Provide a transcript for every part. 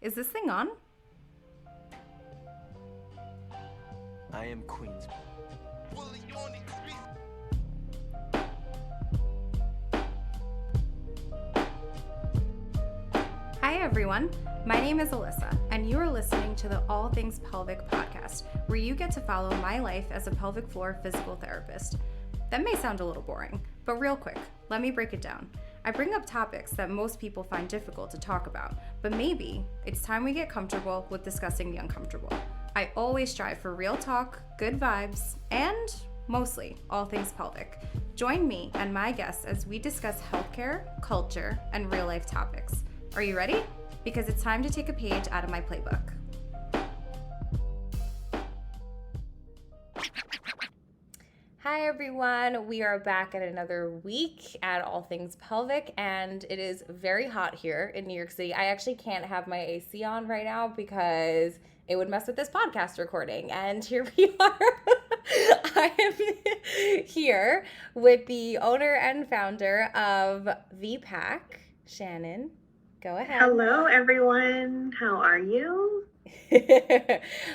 Is this thing on? I am Queens. Hi everyone, my name is Alyssa, and you are listening to the All Things Pelvic podcast, where you get to follow my life as a pelvic floor physical therapist. That may sound a little boring, but real quick, let me break it down. I bring up topics that most people find difficult to talk about, but maybe it's time we get comfortable with discussing the uncomfortable. I always strive for real talk, good vibes, and mostly all things pelvic. Join me and my guests as we discuss healthcare, culture, and real life topics. Are you ready? Because it's time to take a page out of my playbook. Hi everyone, we are back at another week at All Things Pelvic, and it is very hot here in New York City. I actually can't have my AC on right now because it would mess with this podcast recording, and here we are. I am here with the owner and founder of VPAC, Shannon. Go ahead. Hello, everyone. How are you?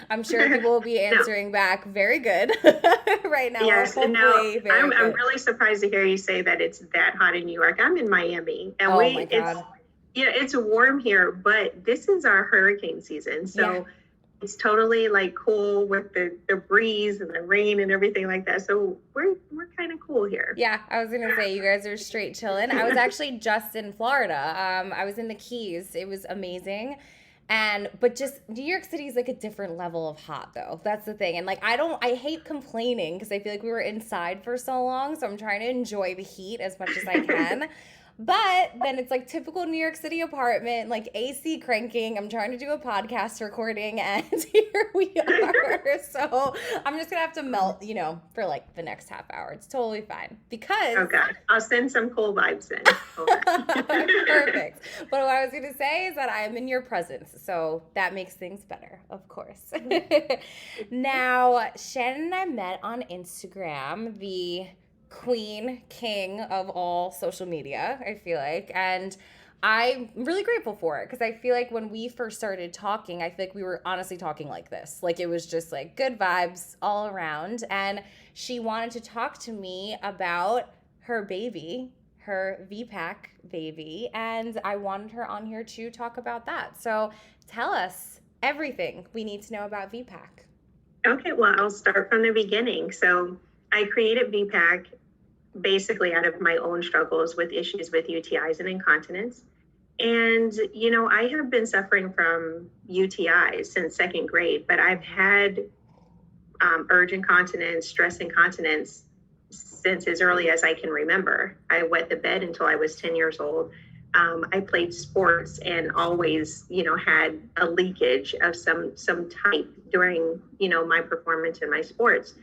I'm sure people will be answering back very good right now. Yes, and now I'm good. really surprised to hear you say that it's that hot in New York. I'm in Miami, and my God. it's warm here, but this is our hurricane season, so it's totally like cool with the breeze and the rain and everything like that. So we're kind of cool here. Yeah, I was gonna say you guys are straight chilling. I was actually just in Florida. I was in the Keys. It was amazing. But just New York City is like a different level of hot though. That's the thing. And like, I hate complaining because I feel like we were inside for so long. So I'm trying to enjoy the heat as much as I can. But then it's like typical New York City apartment, like AC cranking. I'm trying to do a podcast recording and here we are. So I'm just going to have to melt, for like the next half hour. It's totally fine because... Oh God, I'll send some cool vibes in. Perfect. But what I was going to say is that I am in your presence. So that makes things better, of course. Now, Shannon and I met on Instagram, the king of all social media, I feel like, and I'm really grateful for it because I feel like when we first started talking, I feel like we were honestly talking like this, like it was just like good vibes all around, and she wanted to talk to me about her baby, her VPAC baby, and I wanted her on here to talk about that. So tell us everything we need to know about VPAC. Okay, well, I'll start from the beginning. So I created VPAC basically out of my own struggles with issues with UTIs and incontinence. And, I have been suffering from UTIs since second grade, but I've had urge incontinence, stress incontinence since as early as I can remember. I wet the bed until I was 10 years old. I played sports and always, had a leakage of some type during, my performance in my sports.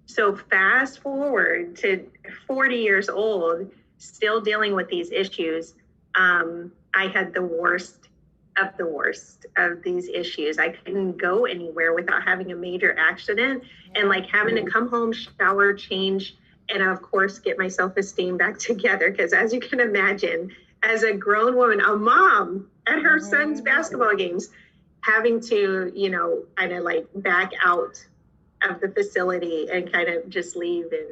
So fast forward to 40 years old, still dealing with these issues. I had the worst of these issues. I couldn't go anywhere without having a major accident and like having to come home, shower, change, and of course, get my self-esteem back together. Because as you can imagine, as a grown woman, a mom at her son's basketball games, having to, kind of like back out of the facility and kind of just leave in,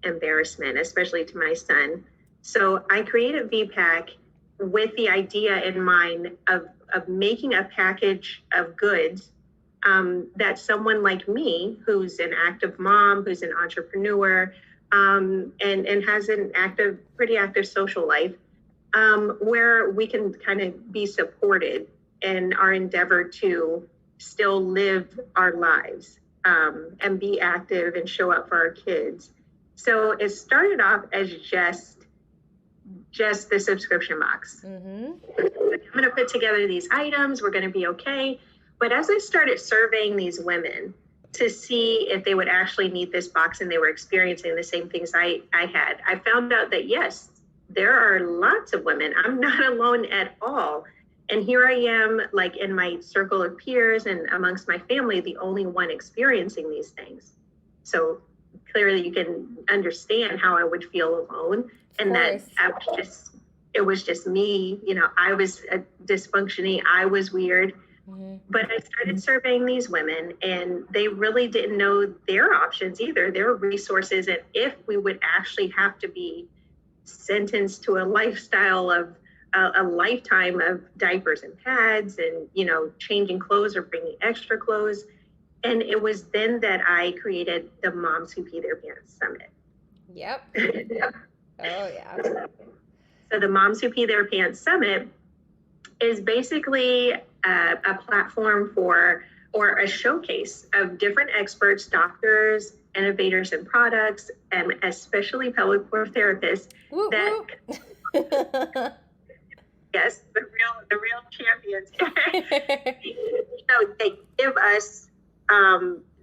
embarrassment, especially to my son. So I created VPAC with the idea in mind of making a package of goods that someone like me, who's an active mom, who's an entrepreneur, and has an pretty active social life, where we can kind of be supported in our endeavor to still live our lives and be active and show up for our kids. So it started off as just the subscription box. I'm going to put together these items. We're going to be okay. But as I started surveying these women to see if they would actually need this box and they were experiencing the same things I had, I found out that yes, there are lots of women. I'm not alone at all. And here I am, like in my circle of peers and amongst my family, the only one experiencing these things. So clearly you can understand how I would feel alone and that I was just it was just me, I was dysfunctioning, I was weird. But I started surveying these women, and they really didn't know their options either, their resources, and if we would actually have to be sentenced to a lifestyle of a lifetime of diapers and pads and, changing clothes or bringing extra clothes. And it was then that I created the Moms Who Pee Their Pants Summit. Yep. Oh, yeah. So the Moms Who Pee Their Pants Summit is basically a platform or a showcase of different experts, doctors, innovators in products, and especially pelvic floor therapists yes, the real champions. They give us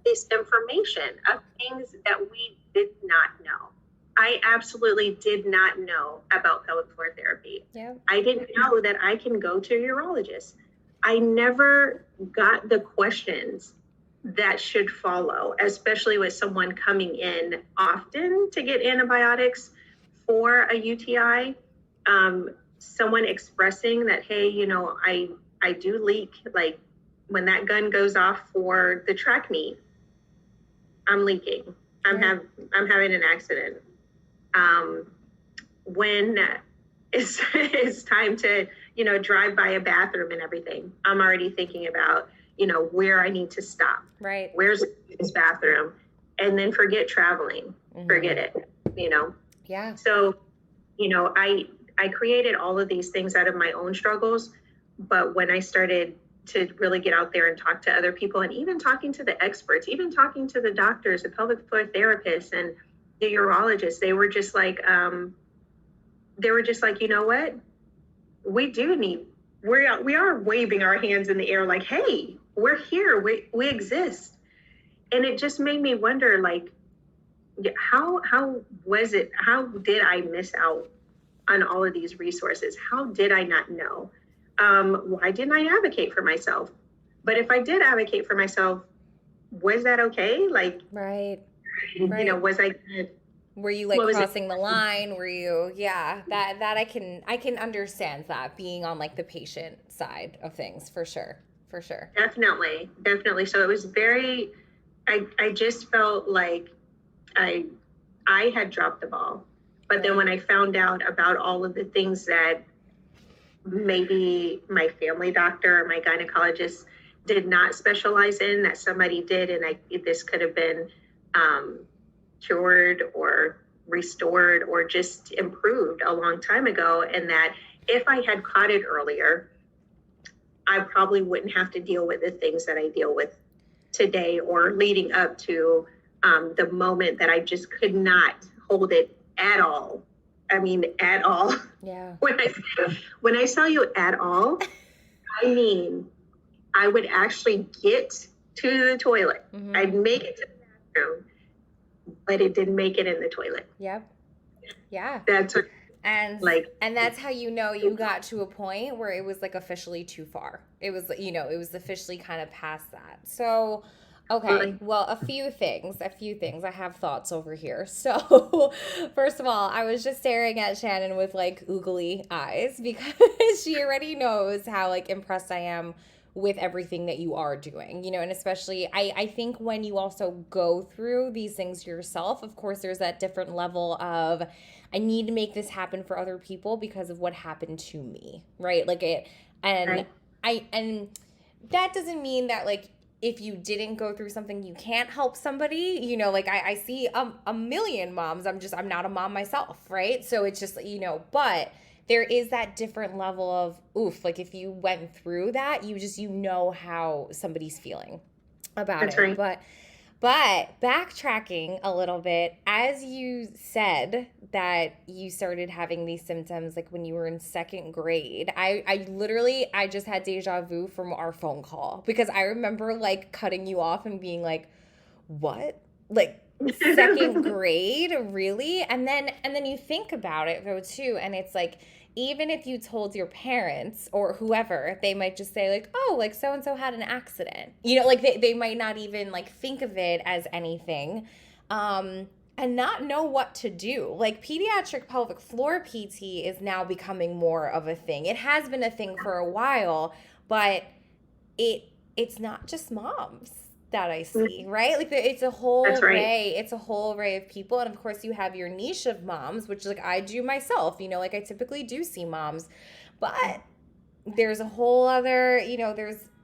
this information of things that we did not know. I absolutely did not know about pelvic floor therapy. Yeah. I didn't know that I can go to a urologist. I never got the questions that should follow, especially with someone coming in often to get antibiotics for a UTI. Someone expressing that, hey, I do leak, like when that gun goes off for the track meet, I'm leaking. I'm having an accident. When it's time to, drive by a bathroom and everything, I'm already thinking about, where I need to stop. Right. Where's this bathroom? And then forget traveling. Forget it, Yeah. So, I created all of these things out of my own struggles. But when I started to really get out there and talk to other people, and even talking to the experts, even talking to the doctors, the pelvic floor therapists and the urologists, they were just like, you know what? We are waving our hands in the air like, hey, we're here. We exist. And it just made me wonder, like, how did I miss out on all of these resources? How did I not know? Why didn't I advocate for myself? But if I did advocate for myself, was that okay? Like, right. Was I good? Were you like crossing the line? Were you, that I can understand that, being on like the patient side of things, for sure. Definitely. So it was I just felt like I had dropped the ball. But then when I found out about all of the things that maybe my family doctor or my gynecologist did not specialize in, that somebody did, and this could have been cured or restored or just improved a long time ago, and that if I had caught it earlier, I probably wouldn't have to deal with the things that I deal with today, or leading up to the moment that I just could not hold it at all. I mean, at all. Yeah. When I tell you at all, I mean, I would actually get to the toilet. I'd make it to the bathroom, but it didn't make it in the toilet. Yep. Yeah. That's what, and that's how you got to a point where it was like officially too far. It was, it was officially kind of past that. So, okay, well, a few things. I have thoughts over here. So, first of all, I was just staring at Shannon with like oogly eyes, because she already knows how like impressed I am with everything that you are doing, and especially I think when you also go through these things yourself, of course, there's that different level of, I need to make this happen for other people because of what happened to me, right? Like and that doesn't mean that like, if you didn't go through something, you can't help somebody, like I see a million moms. I'm not a mom myself, right? So it's just, but there is that different level of, like if you went through that, you know how somebody's feeling about That's it. Right. But backtracking a little bit, as you said that you started having these symptoms like when you were in second grade, I just had deja vu from our phone call, because I remember like cutting you off and being like, what? Like second grade, really? And then you think about it though too, and it's like, even if you told your parents or whoever, they might just say like, oh, like so-and-so had an accident. Like they might not even like think of it as anything. and not know what to do. Like pediatric pelvic floor PT is now becoming more of a thing. It has been a thing for a while, but it's not just moms that I see, right? Like it's a whole That's right. array, it's a whole array of people. And of course you have your niche of moms, which like I do myself, like I typically do see moms, but there's a whole other,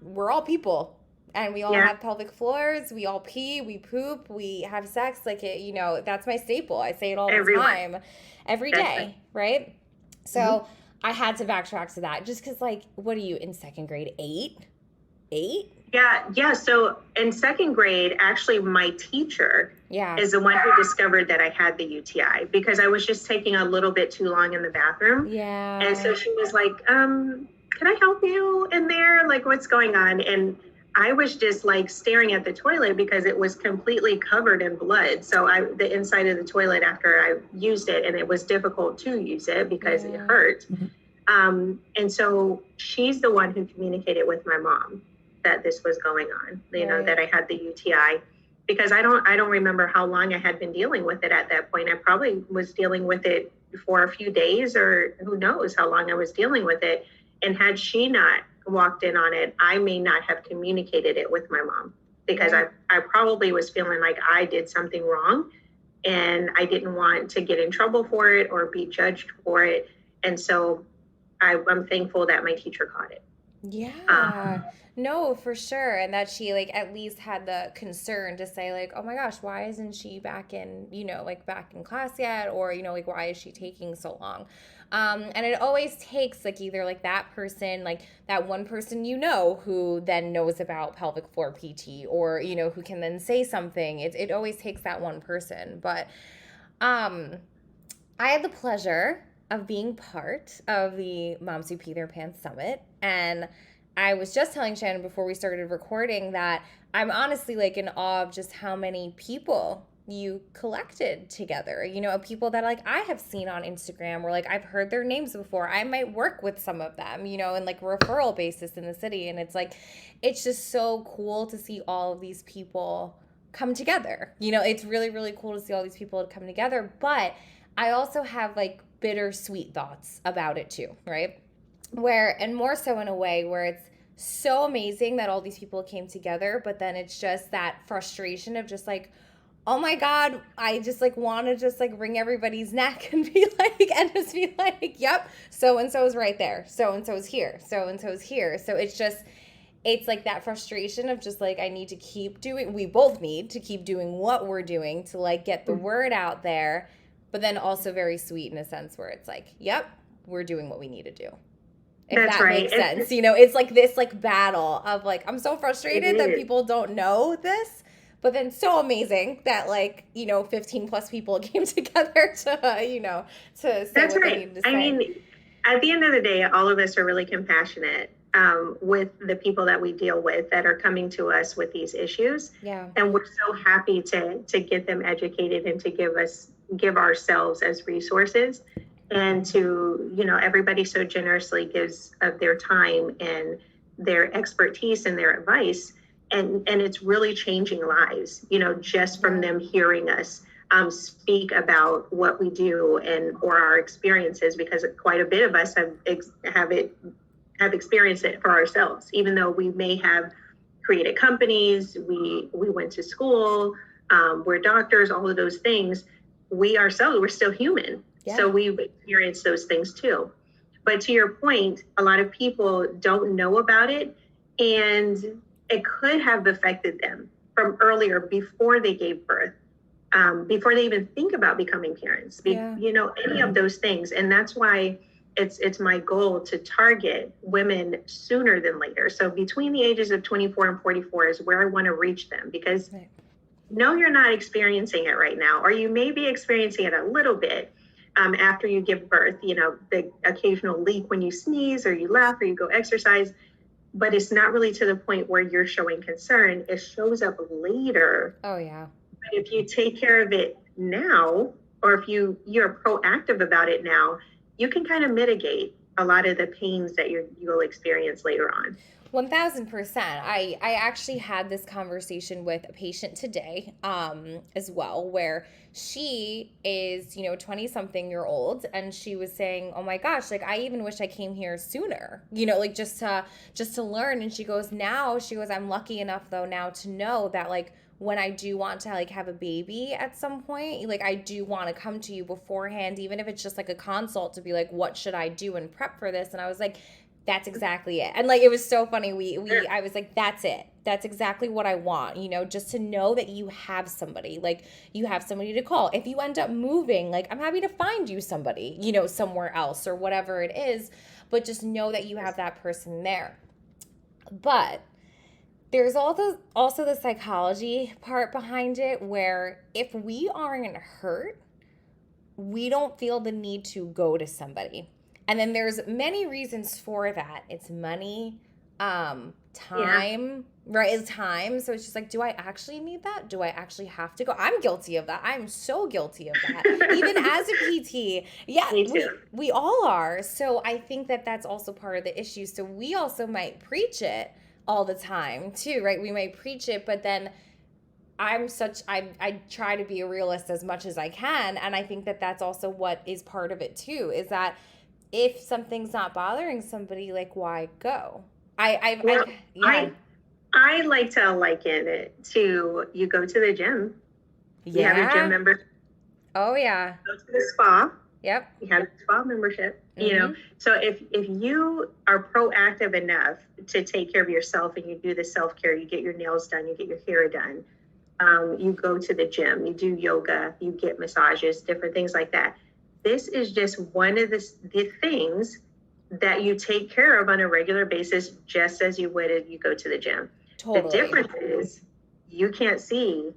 we're all people and we all Yeah, have pelvic floors, we all pee, we poop, we have sex, like that's my staple. I say it all the everyone. time, every That's day, right? So Mhm. I had to backtrack to that just because, like, what are you in second grade? Eight? Yeah. So in second grade, actually, my teacher Yeah. is the one who discovered that I had the UTI because I was just taking a little bit too long in the bathroom. Yeah. And so she was like, can I help you in there? Like, what's going on? And I was just like staring at the toilet because it was completely covered in blood. So the inside of the toilet after I used it, and it was difficult to use it because it hurt. And so she's the one who communicated with my mom that this was going on, that I had the UTI, because I don't remember how long I had been dealing with it at that point. I probably was dealing with it for a few days, or who knows how long I was dealing with it. And had she not walked in on it, I may not have communicated it with my mom because I probably was feeling like I did something wrong and I didn't want to get in trouble for it or be judged for it. And so I'm thankful that my teacher caught it. Yeah. No, for sure. And that she like at least had the concern to say like, oh my gosh, why isn't she back in, like back in class yet? Or, like why is she taking so long? And it always takes like either like that person, like that one person who then knows about pelvic floor PT or, who can then say something. It always takes that one person. But I had the pleasure of being part of the Moms Who Pee Their Pants Summit. And I was just telling Shannon before we started recording that I'm honestly like in awe of just how many people you collected together, people that like I have seen on Instagram or like I've heard their names before. I might work with some of them, in like referral basis in the city. And it's like, it's just so cool to see all of these people come together. It's really, really cool to see all these people come together. But I also have like bittersweet thoughts about it too, right? And more so in a way where it's so amazing that all these people came together, but then it's just that frustration of just like, oh my God, I just like want to just like wring everybody's neck and be like, yep, so-and-so is right there. So-and-so is here. So-and-so is here. So it's like that frustration of just like, we both need to keep doing what we're doing to like get the word out there, but then also very sweet in a sense where it's like, yep, we're doing what we need to do. If That's that right. makes sense. It's like this like battle of like, I'm so frustrated that people don't know this, but then so amazing that like, 15 plus people came together to, to say That's what right. they needed to say. I mean, at the end of the day, all of us are really compassionate with the people that we deal with that are coming to us with these issues. Yeah. And we're so happy to get them educated and to give ourselves as resources. And to, everybody so generously gives of their time and their expertise and their advice. And it's really changing lives, just from them hearing us speak about what we do or our experiences, because quite a bit of us have experienced it for ourselves, even though we may have created companies, we went to school, we're doctors, all of those things. We're still human. Yeah. So we've experienced those things too. But to your point, a lot of people don't know about it, and it could have affected them from earlier, before they gave birth, before they even think about becoming parents, any of those things. And that's why it's my goal to target women sooner than later. So between the ages of 24 and 44 is where I want to reach them, because no, you're not experiencing it right now, or you may be experiencing it a little bit after you give birth, the occasional leak when you sneeze or you laugh or you go exercise, but it's not really to the point where you're showing concern. It shows up later. Oh, yeah. But if you take care of it now, or if you're proactive about it now, you can kind of mitigate a lot of the pains that you'll experience later on. 1000%. I actually had this conversation with a patient today, as well, where she is, 20 something year old, and she was saying, oh my gosh, like I even wish I came here sooner, like just to learn. And she goes, I'm lucky enough though now to know that like when I do want to like have a baby at some point, like I do want to come to you beforehand, even if it's just like a consult to be like, what should I do and prep for this? And I was like, that's exactly it. And like, it was so funny. I was like, that's it. That's exactly what I want, just to know that you have somebody, like you have somebody to call. If you end up moving, like I'm happy to find you somebody, somewhere else or whatever it is, but just know that you have that person there. But there's also the psychology part behind it, where if we aren't hurt, we don't feel the need to go to somebody. And then there's many reasons for that. It's money, time, right? It's time. So it's just like, do I actually need that? Do I actually have to go? I'm guilty of that. I'm so guilty of that. Even as a PT. Yeah, we all are. So I think that that's also part of the issue. So we also might preach it all the time too, right? We might preach it, but then I try to be a realist as much as I can. And I think that that's also what is part of it too, is that if something's not bothering somebody, like why go? I like to liken it to, you go to the gym. You have a gym membership. Oh yeah. Go to the spa. Yep. You have a spa membership. So if you are proactive enough to take care of yourself and you do the self-care, you get your nails done, you get your hair done, you go to the gym, you do yoga, you get massages, different things like that. This is just one of the things that you take care of on a regular basis, just as you would if you go to the gym. Totally. The difference is you can't see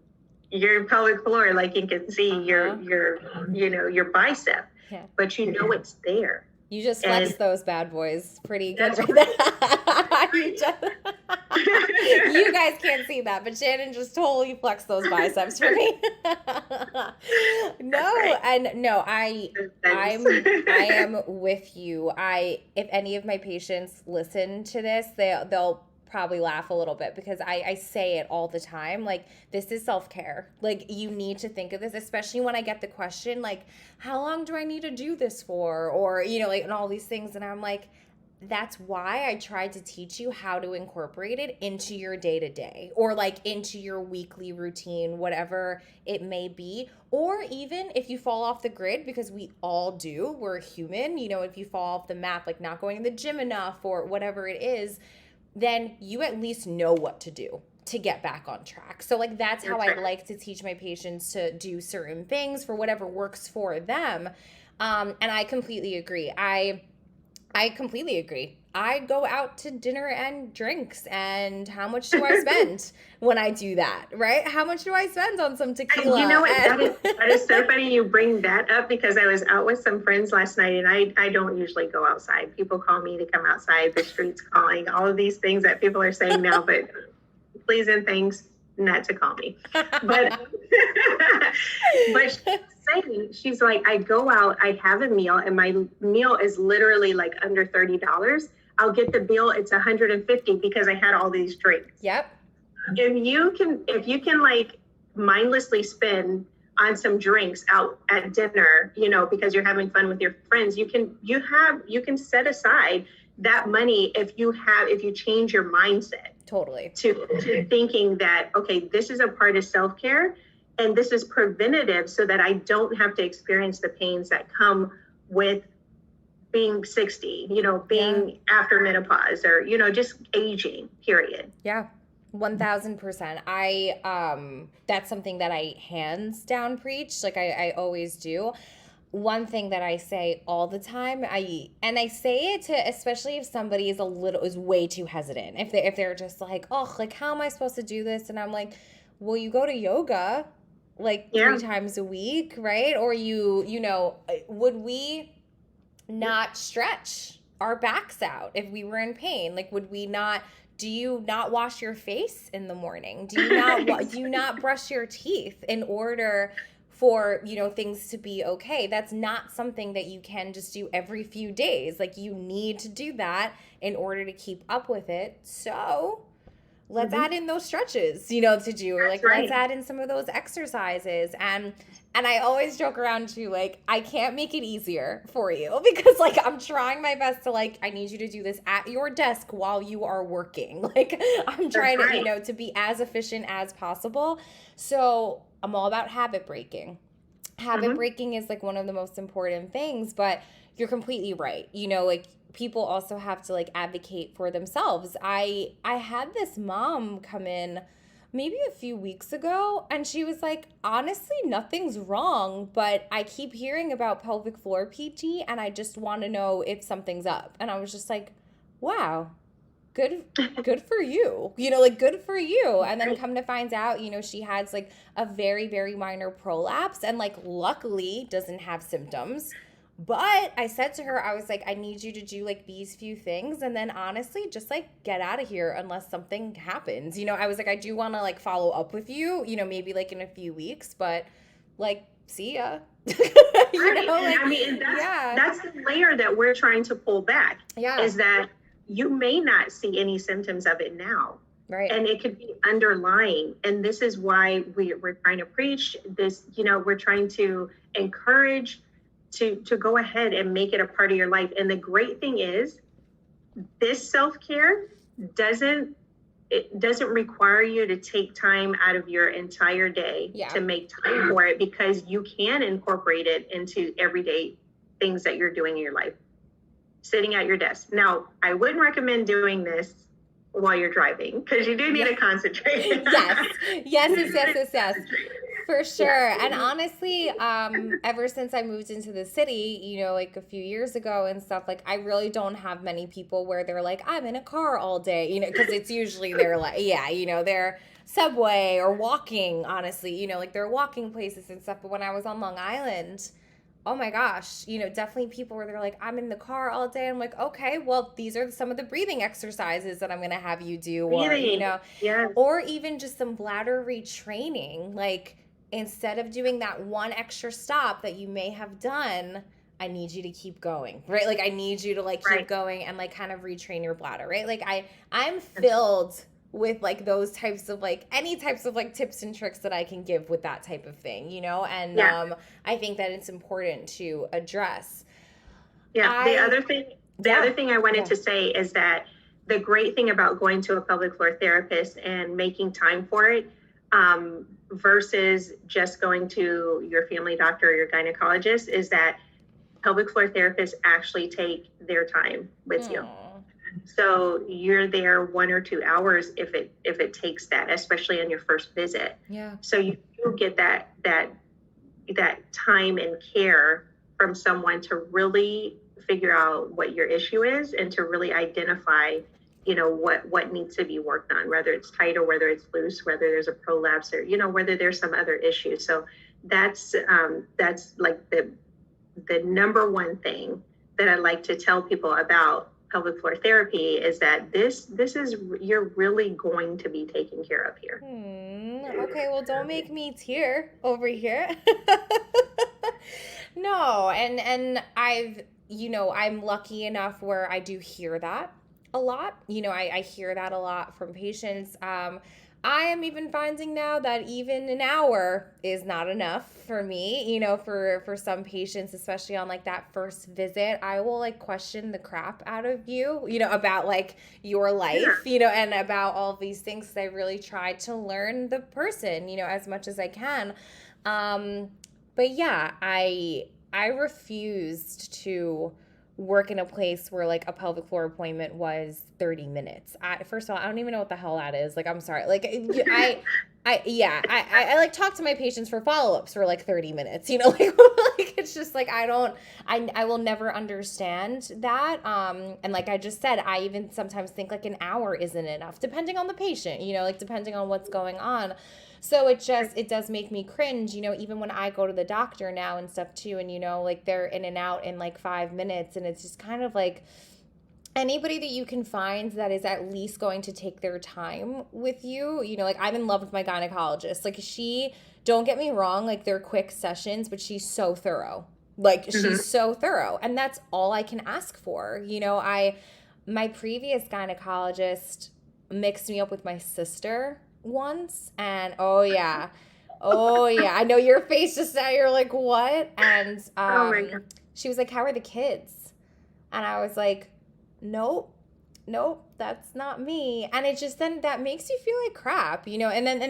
your pelvic floor like you can see your bicep, but it's there. You just flex those bad boys pretty good right there. You guys can't see that, but Shannon just totally flexed those biceps for me. I am with you. If any of my patients listen to this, they'll probably laugh a little bit, because I say it all the time. Like, this is self-care. Like, you need to think of this, especially when I get the question, like, how long do I need to do this for? Or, and all these things. And I'm like, that's why I tried to teach you how to incorporate it into your day-to-day, or like into your weekly routine, whatever it may be. Or even if you fall off the grid, because we all do, we're human, if you fall off the map, like not going to the gym enough or whatever it is, then you at least know what to do to get back on track. So like, that's how I like to teach my patients to do certain things for whatever works for them. And I completely agree. I completely agree. I go out to dinner and drinks, and how much do I spend when I do that, right? How much do I spend on some tequila? You know what? That is so funny you bring that up, because I was out with some friends last night, and I don't usually go outside. People call me to come outside, the streets calling, all of these things that people are saying now, but please and thanks not to call me. But she's like, I go out, I have a meal, and my meal is literally like under $30. I'll get the bill, it's $150 because I had all these drinks. Yep. If you can like mindlessly spend on some drinks out at dinner, because you're having fun with your friends, you can set aside that money if you change your mindset. Totally. To thinking that, okay, this is a part of self-care, and this is preventative, so that I don't have to experience the pains that come with being 60, being after menopause, or, just aging, period. Yeah. 1000%. That's something that I hands down preach. Like I always do. One thing that I say all the time, I say it to, especially if somebody is way too hesitant. If they're just like, oh, like, how am I supposed to do this? And I'm like, well, you go to yoga like 3 times a week, right? Or would we not stretch our backs out if we were in pain? Like, do you not wash your face in the morning? Do you not brush your teeth in order for, things to be okay. That's not something that you can just do every few days. Like, you need to do that in order to keep up with it. So let's add in those stretches, to do, or That's like, let's right. add in some of those exercises. And I always joke around too, like, I can't make it easier for you because, like, I'm trying my best to, like, I need you to do this at your desk while you are working. Like, I'm trying That's right. to be as efficient as possible. So I'm all about habit breaking. Habit breaking is, like, one of the most important things, but you're completely right. Like, people also have to, like, advocate for themselves. I had this mom come in maybe a few weeks ago, and she was like, honestly, nothing's wrong, but I keep hearing about pelvic floor PT, and I just want to know if something's up. And I was just like, wow, good for you, like, good for you. And then come to find out, she has, like, a very, very minor prolapse, and, like, luckily doesn't have symptoms. But I said to her, I was like, I need you to do, like, these few things, and then honestly, just, like, get out of here unless something happens. I was like, I do want to, like, follow up with you, maybe, like, in a few weeks, but, like, see ya. Right. Like, I mean, that's the layer that we're trying to pull back. Yeah. Is that you may not see any symptoms of it now. Right. And it could be underlying. And this is why we're trying to preach this, we're trying to encourage to go ahead and make it a part of your life. And the great thing is, this self-care doesn't require you to take time out of your entire day to make time for it, because you can incorporate it into everyday things that you're doing in your life. Sitting at your desk. Now, I wouldn't recommend doing this while you're driving, because you do need to concentrate. Yes. For sure. Yeah. And honestly, ever since I moved into the city, like a few years ago and stuff, like, I really don't have many people where they're like, I'm in a car all day, because it's usually they're like, they're subway or walking, honestly, like, they're walking places and stuff. But when I was on Long Island, oh my gosh, definitely people where they're like, I'm in the car all day. I'm like, okay, well, these are some of the breathing exercises that I'm going to have you do, or, or even just some bladder retraining. Like, instead of doing that one extra stop that you may have done, I need you to keep going, right? Like, I need you to, like, keep going and, like, kind of retrain your bladder, right? Like, I'm filled with, like, those types of, like, any types of, like, tips and tricks that I can give with that type of thing, and I think that it's important to address. The other thing I wanted to say is that the great thing about going to a pelvic floor therapist and making time for it, versus just going to your family doctor or your gynecologist, is that pelvic floor therapists actually take their time with you. So you're there 1 or 2 hours if it takes that, especially on your first visit. Yeah. So you do get that time and care from someone to really figure out what your issue is, and to really identify, what needs to be worked on, whether it's tight or whether it's loose, whether there's a prolapse, or, whether there's some other issue. So that's like the number one thing that I like to tell people about pelvic floor therapy, is that this is, you're really going to be taken care of here. Okay, well, don't make me tear over here. No, and I'm lucky enough where I do hear that a lot. I hear that a lot from patients. I am even finding now that even an hour is not enough for me, for some patients, especially on, like, that first visit. I will, like, question the crap out of you, about, like, your life, and about all these things, because I really try to learn the person, as much as I can. But yeah, I refused to work in a place where, like, a pelvic floor appointment was 30 minutes. First of all, I don't even know what the hell that is. Like, I'm sorry. Like, I like talk to my patients for follow-ups for, like, 30 minutes, like, like, it's just like, I will never understand that. And like I just said, I even sometimes think, like, an hour isn't enough, depending on the patient, like, depending on what's going on. So it does make me cringe, even when I go to the doctor now and stuff too, and, like, they're in and out in, like, 5 minutes, and it's just kind of like, anybody that you can find that is at least going to take their time with you. Like I'm in love with my gynecologist. Like don't get me wrong, like they're quick sessions, but she's so thorough. Like Mhm. she's so thorough. And that's all I can ask for. My previous gynecologist mixed me up with my sister once, and oh yeah, I know your face just now, you're like, what? And Oh my God. she was like, how are the kids? And I was like, nope, that's not me. And it just, then that makes you feel like crap, and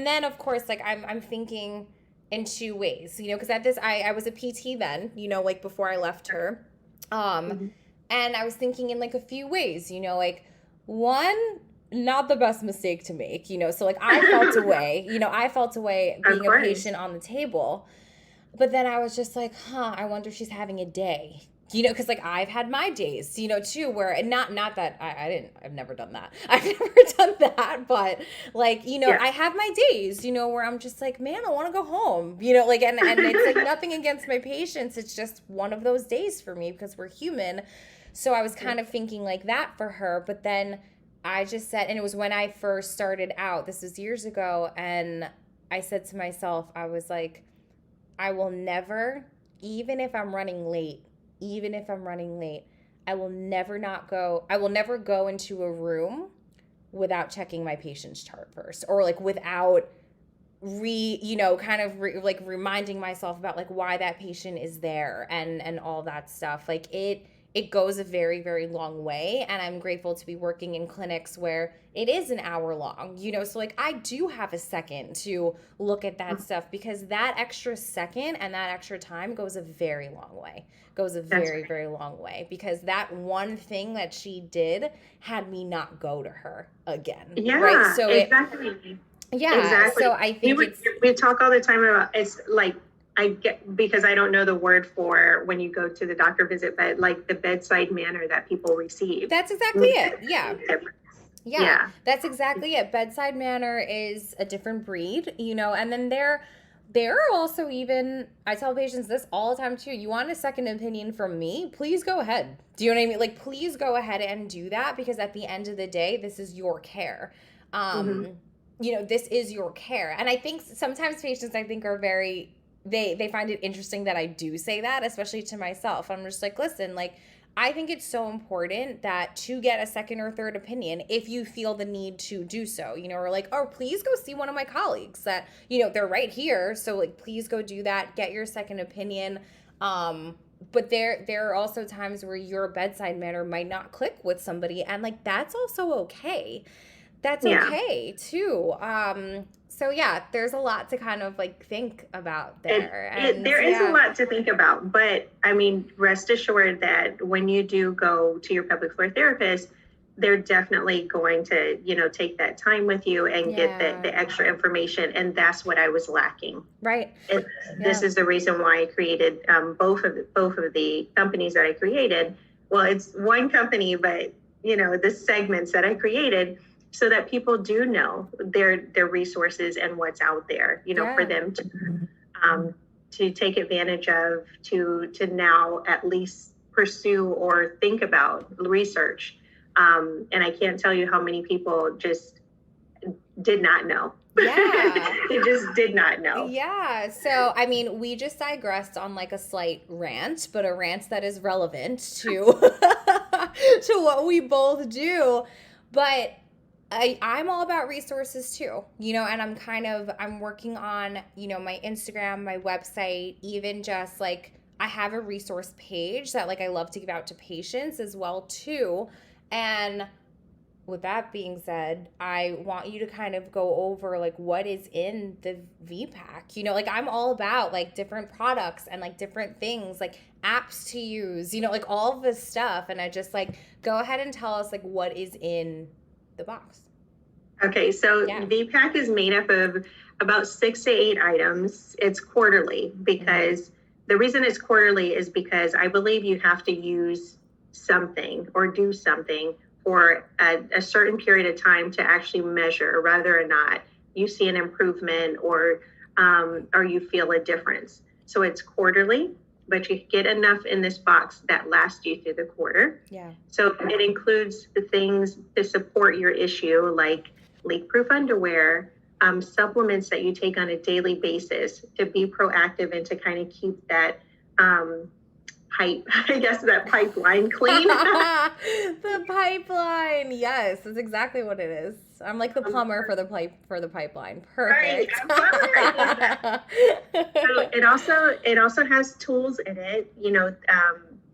then of course, like I'm thinking in two ways, because at this I was a PT then, like before I left her. Mhm. And I was thinking in like a few ways, like one, not the best mistake to make, so like I felt away Of being a course. patient on the table. But then I was just like, I wonder if she's having a day, because like I've had my days, too, where, and not that I've never done that. I've never done that, but like, Yeah. I have my days, where I'm just like, man, I want to go home, like, and it's like nothing against my patients. It's just one of those days for me because we're human. So I was kind of thinking like that for her, but then I just said, and it was when I first started out, this was years ago, and I said to myself, I was like, I will never, even if I'm running late, I will never go into a room without checking my patient's chart first, or like without like reminding myself about like why that patient is there and all that stuff. Like it goes a very, very long way. And I'm grateful to be working in clinics where it is an hour long, so like I do have a second to look at that stuff, because that extra second and that extra time goes a very long way. Goes a That's very, right. very long way, because that one thing that she did had me not go to her again. Right. Yeah, So exactly. so Exactly. I think it's, We talk all the time about, it's like, I get, because I don't know the word for when you go to the doctor visit, but like the bedside manner that people receive. that's exactly it. Yeah. Yeah. That's exactly it. Bedside manner is a different breed, and then there are also, even, I tell patients this all the time too. You want a second opinion from me? Please go ahead. Do you know what I mean? Like, please go ahead and do that, because at the end of the day, this is your care. Hmm. This is your care. And I think sometimes patients, I think, are very, they find it interesting that I do say that, especially to myself. I'm just like, listen, like, I think it's so important that to get a second or third opinion, if you feel the need to do so, or like, oh, please go see one of my colleagues that, they're right here. So like, please go do that, get your second opinion. But there are also times where your bedside manner might not click with somebody, and like, that's also okay. That's Yeah. okay too. So yeah, there's a lot to kind of like think about there. And There is a yeah, lot to think about, but I mean, rest assured that when you do go to your pelvic floor therapist, they're definitely going to, take that time with you and get the yeah, extra information. And that's what I was lacking. right. And this Yeah. is the reason why I created both of the companies that I created. Well, it's one company, but the segments that I created, so that people do know their resources and what's out there, for Yeah. them to take advantage of, to now at least pursue or think about research. And I can't tell you how many people just did not know. Yeah. They just did not know. Yeah. So, I mean, we just digressed on like a slight rant, but a rant that is relevant to to what we both do. But I'm all about resources too, and I'm working on, my Instagram, my website, even just like I have a resource page that like I love to give out to patients as well too. And with that being said, I want you to kind of go over like what is in the VPAC. Like I'm all about like different products and like different things, like apps to use, like all of this stuff. And I just like, go ahead and tell us like what is in the box. Okay, so Yeah. VPAC is made up of about 6 to 8 items. It's quarterly, because the reason it's quarterly is because I believe you have to use something or do something for a certain period of time to actually measure whether or not you see an improvement or you feel a difference. So it's quarterly. but you get enough in this box that lasts you through the quarter. Yeah. So it includes the things to support your issue, like leak-proof underwear, supplements that you take on a daily basis to be proactive and to kind of keep that that pipeline clean. The pipeline. Yes, that's exactly what it is. I'm like the plumber for the pipeline. Perfect. Right, so it also has tools in it,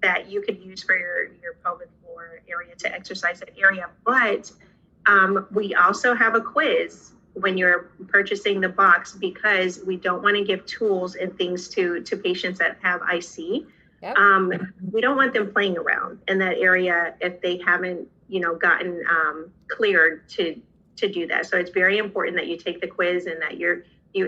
that you could use for your pelvic floor area to exercise that area. But we also have a quiz when you're purchasing the box, because we don't want to give tools and things to patients that have IC. Yep. We don't want them playing around in that area if they haven't, gotten cleared to do that. So it's very important that you take the quiz and that you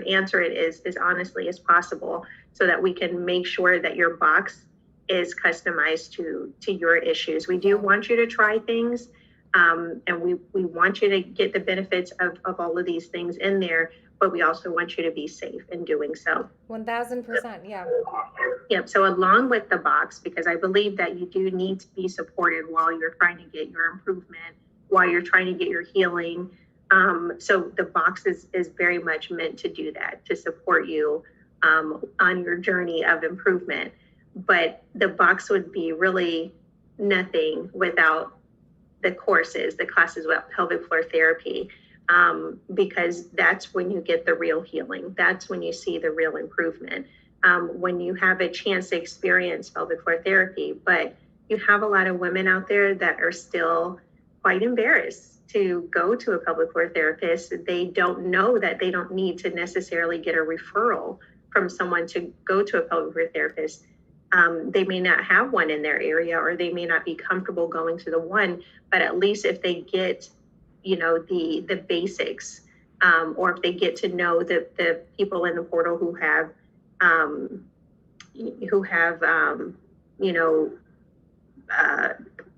answer it as honestly as possible, so that we can make sure that your box is customized to your issues. We do want you to try things, and we want you to get the benefits of all of these things in there, but we also want you to be safe in doing so. 1000%, yeah. Yep. So along with the box, because I believe that you do need to be supported while you're trying to get your improvement, while you're trying to get your healing. So the box is very much meant to do that, to support you on your journey of improvement. But the box would be really nothing without the classes about pelvic floor therapy, because that's when you get the real healing. That's when you see the real improvement. When you have a chance to experience pelvic floor therapy, but you have a lot of women out there that are still quite embarrassed to go to a pelvic floor therapist. They don't know that they don't need to necessarily get a referral from someone to go to a pelvic floor therapist. They may not have one in their area, or they may not be comfortable going to the one, but at least if they get, the basics, or if they get to know the people in the portal who have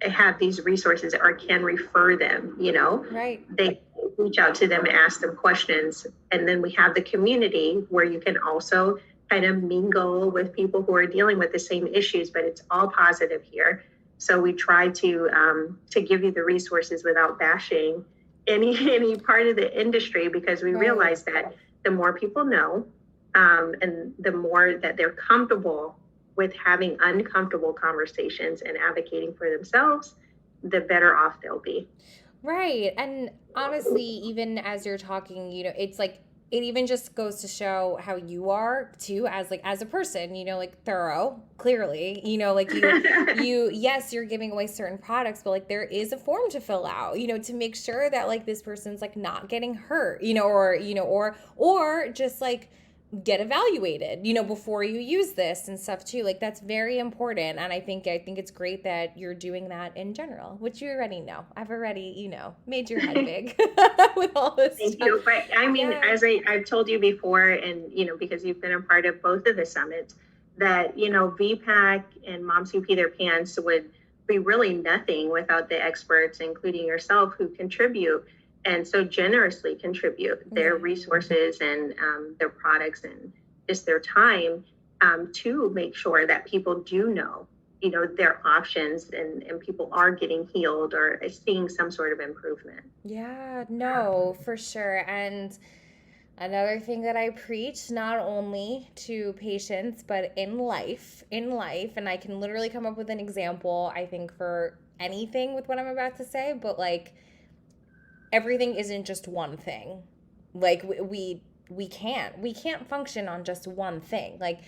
have these resources or can refer them, Right. They reach out to them and ask them questions. And then we have the community where you can also kind of mingle with people who are dealing with the same issues, but it's all positive here. So we try to give you the resources without bashing any part of the industry, because we realize that the more people know, and the more that they're comfortable with having uncomfortable conversations and advocating for themselves, the better off they'll be. Right. And honestly, even as you're talking, it's like, it even just goes to show how you are too, as a person, thorough, clearly, yes, you're giving away certain products, but like there is a form to fill out, to make sure that like this person's like not getting hurt, or just like get evaluated, before you use this and stuff too. Like that's very important. And I think it's great that you're doing that in general, which you already know. I've already, made your head big with all this Thank stuff. you. But I mean, as I've told you before, and, because you've been a part of both of the summits, that, VPAC and Moms Who Pee Their Pants would be really nothing without the experts, including yourself, who contribute and so generously contribute their resources and their products and just their time to make sure that people do know, their options, and people are getting healed or seeing some sort of improvement. Yeah, no, for sure. And another thing that I preach, not only to patients, but in life, and I can literally come up with an example, I think, for anything with what I'm about to say, but like, everything isn't just one thing. Like we can't function on just one thing. Like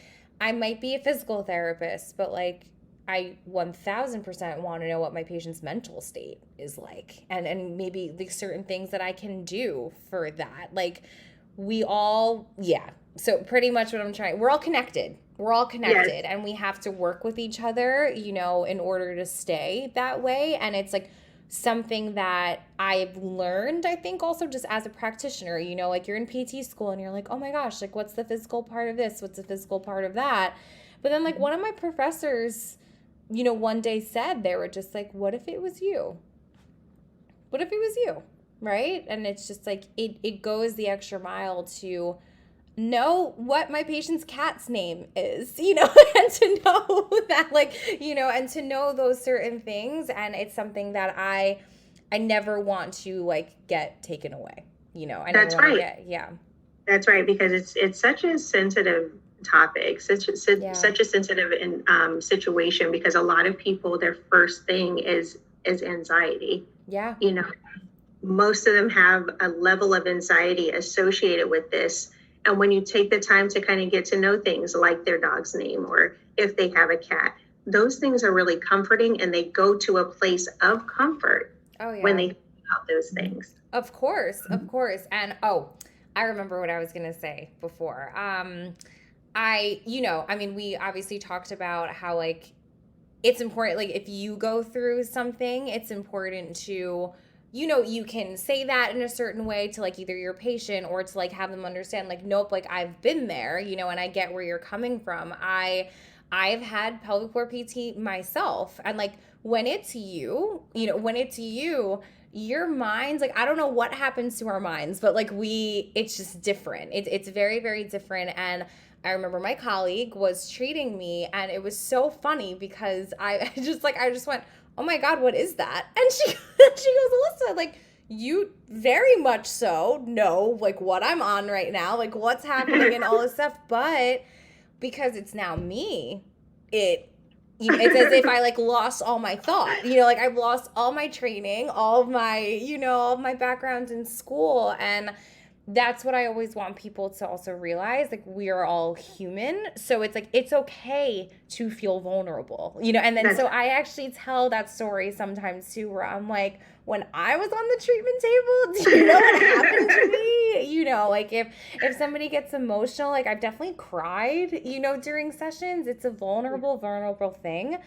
I might be a physical therapist, but like I 1000% want to know what my patient's mental state is like, and maybe like certain things that I can do for that. Like we all, so pretty much what I'm trying, we're all connected. Yes. And we have to work with each other, in order to stay that way. And it's like something that I've learned, I think, also just as a practitioner, like you're in PT school and you're like, oh my gosh, like what's the physical part of this? What's the physical part of that? But then like one of my professors, one day said, they were just like, what if it was you? What if it was you? Right? And it's just like, it goes the extra mile to know what my patient's cat's name is, and to know that, like, and to know those certain things. And it's something that I never want to like get taken away. I never That's want to right. get, yeah. That's right, because it's such a sensitive topic, such a sensitive situation, because a lot of people, their first thing is anxiety. Yeah. Most of them have a level of anxiety associated with this. And when you take the time to kind of get to know things like their dog's name, or if they have a cat, those things are really comforting, and they go to a place of comfort when they think about those things. Of course. And I remember what I was going to say before. We obviously talked about how, like, it's important, like, if you go through something, it's important to, you can say that in a certain way to, like, either your patient or to, like, have them understand, like, nope, like, I've been there, and I get where you're coming from. I've had pelvic floor PT myself, and, like, when it's you, your mind's like, I don't know what happens to our minds, but like it's just different. It's very, very different. And I remember my colleague was treating me, and it was so funny because I just went, oh my God, what is that? And she goes, Alyssa, like, you very much so know, like, what I'm on right now, like, what's happening and all this stuff. But because it's now me, it's as if I, like, lost all my thought, like, I've lost all my training, all of my, all of my backgrounds in school. And that's what I always want people to also realize, like, we are all human. So it's like, it's okay to feel vulnerable, and then so I actually tell that story sometimes too, where I'm like, when I was on the treatment table, do you know what happened to me? Like, if somebody gets emotional, like, I've definitely cried, during sessions. It's a vulnerable thing.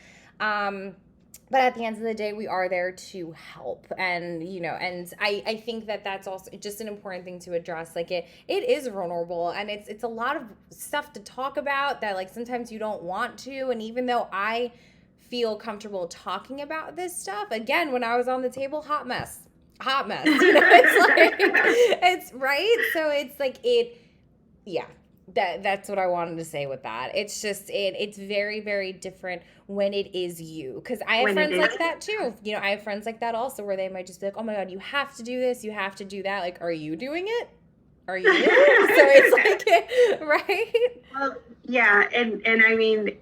But at the end of the day, we are there to help. And, and I think that that's also just an important thing to address. Like, it is vulnerable, and it's a lot of stuff to talk about that, like, sometimes you don't want to. And even though I feel comfortable talking about this stuff, again, when I was on the table, hot mess, it's like, it's right. So it's like, that's what I wanted to say with that. It's just, it's very, very different when it is you. Because I have friends like that too. I have friends like that also, where they might just be like, oh my God, you have to do this, you have to do that. Like, are you doing it? Are you? So it's like, right? Well, yeah. And I mean,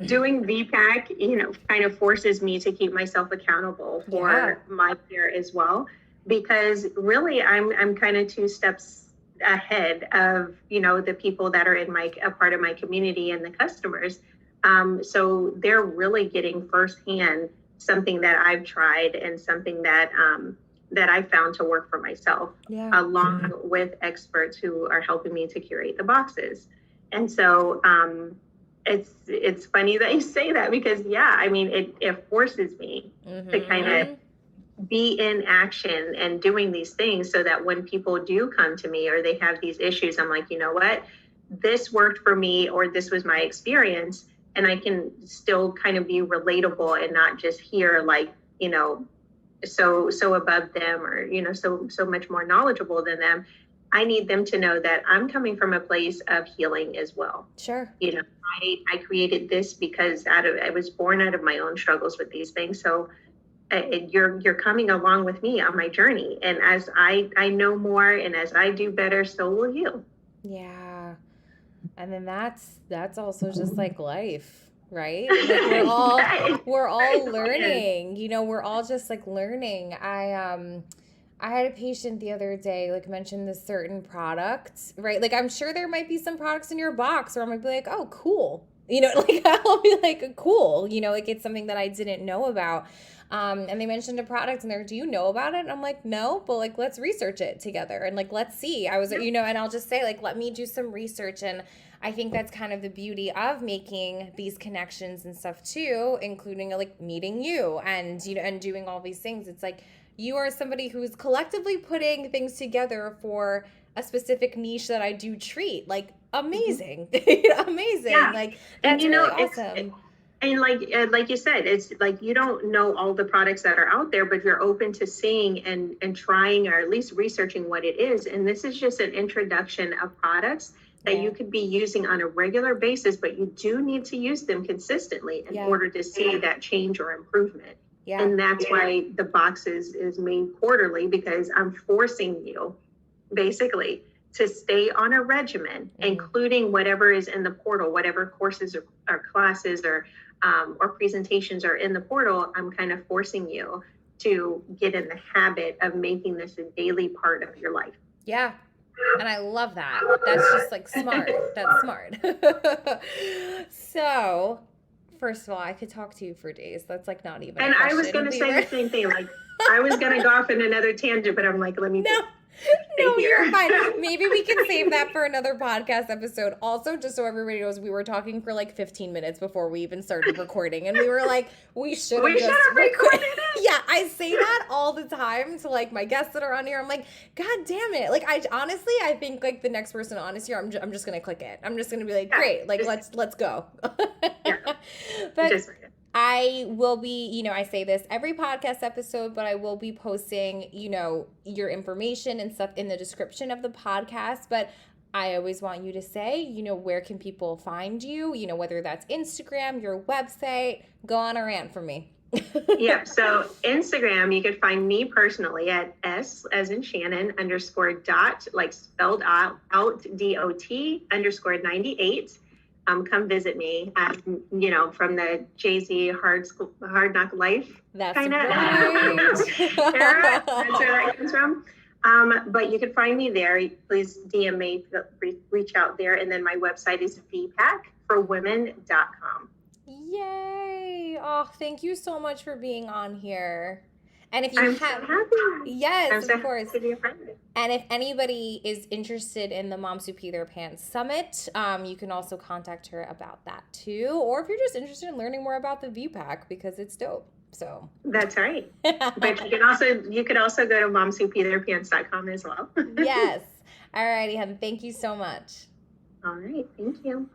doing VPAC, kind of forces me to keep myself accountable for my care as well, because really I'm kind of 2 steps ahead of, the people that are in a part of my community and the customers. So they're really getting firsthand something that I've tried, and something that I found to work for myself, along with experts who are helping me to curate the boxes. And so it's funny that you say that, because I mean, it forces me to kind of be in action and doing these things, so that when people do come to me or they have these issues, I'm like, you know what, this worked for me, or this was my experience, and I can still kind of be relatable and not just hear, like, so above them, or, so much more knowledgeable than them. I need them to know that I'm coming from a place of healing as well. Sure. I created this because I was born out of my own struggles with these things. So you're coming along with me on my journey. And as I know more, and as I do better, so will you. Yeah. And then that's also just like life, right? Like, we're all learning, we're all just like learning. I had a patient the other day, like, mention this certain product, right? Like, I'm sure there might be some products in your box where I might be like, oh, cool. Like, I'll be like, cool, like, it's something that I didn't know about. And they mentioned a product, and they're, do you know about it? And I'm like, no, but, like, let's research it together, and, like, let's see. I was, and I'll just say, like, let me do some research. And I think that's kind of the beauty of making these connections and stuff too, including, like, meeting you and, and doing all these things. It's like, you are somebody who's collectively putting things together for a specific niche that I do treat. Like, amazing. Amazing. Yeah. Like, that's really awesome. And like you said, it's like, you don't know all the products that are out there, but you're open to seeing and trying, or at least researching what it is. And this is just an introduction of products that you could be using on a regular basis, but you do need to use them consistently in order to see that change or improvement. Yeah. And that's why the box is made quarterly, because I'm forcing you basically to stay on a regimen, including whatever is in the portal, whatever courses or classes or presentations are in the portal. I'm kind of forcing you to get in the habit of making this a daily part of your life. Yeah. And I love that. That's just like smart. That's smart. So, first of all, I could talk to you for days. That's like not even. And I was going to say the same thing. Like, I was going to go off in another tangent, but I'm like, let me. No, you're fine. Maybe we can save that for another podcast episode. Also, just so everybody knows, we were talking for like 15 minutes before we even started recording. And we were like, we should have just recorded it. Yeah, I say that all the time to like my guests that are on here. I'm like, God damn it. Like, I think like the next person on is here, I'm just going to click it. I'm just going to be like, great. Like, let's go. Yeah. But I will be, I say this every podcast episode, but I will be posting, your information and stuff in the description of the podcast. But I always want you to say, where can people find you? Whether that's Instagram, your website, go on a rant for me. Yeah. So Instagram, you could find me personally at S as in Shannon _dot, like spelled out DOT _98. Come visit me, from the Jay-Z hard knock life kind of era. That's where that comes from. But you can find me there. Please DM me, reach out there. And then my website is vpacforwomen.com. Yay. Oh, thank you so much for being on here. And if you I'm so happy. Yes, I'm of course. To be a friend. And if anybody is interested in the Moms Who Pee Their Pants Summit, you can also contact her about that too. Or if you're just interested in learning more about the VPAC, because it's dope. So that's right. But you could also go to momswhopeetheirpants.com as well. Yes. All righty, hun. Thank you so much. All right. Thank you.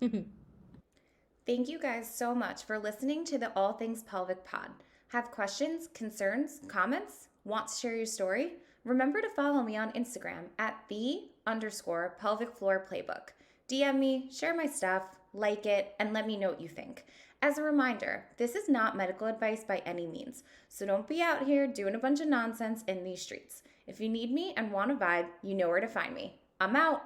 Thank you guys so much for listening to the All Things Pelvic Pod. Have questions, concerns, comments? Want to share your story? Remember to follow me on Instagram at _pelvic floor playbook. DM me, share my stuff, like it, and let me know what you think. As a reminder, this is not medical advice by any means, so don't be out here doing a bunch of nonsense in these streets. If you need me and want a vibe, you know where to find me. I'm out.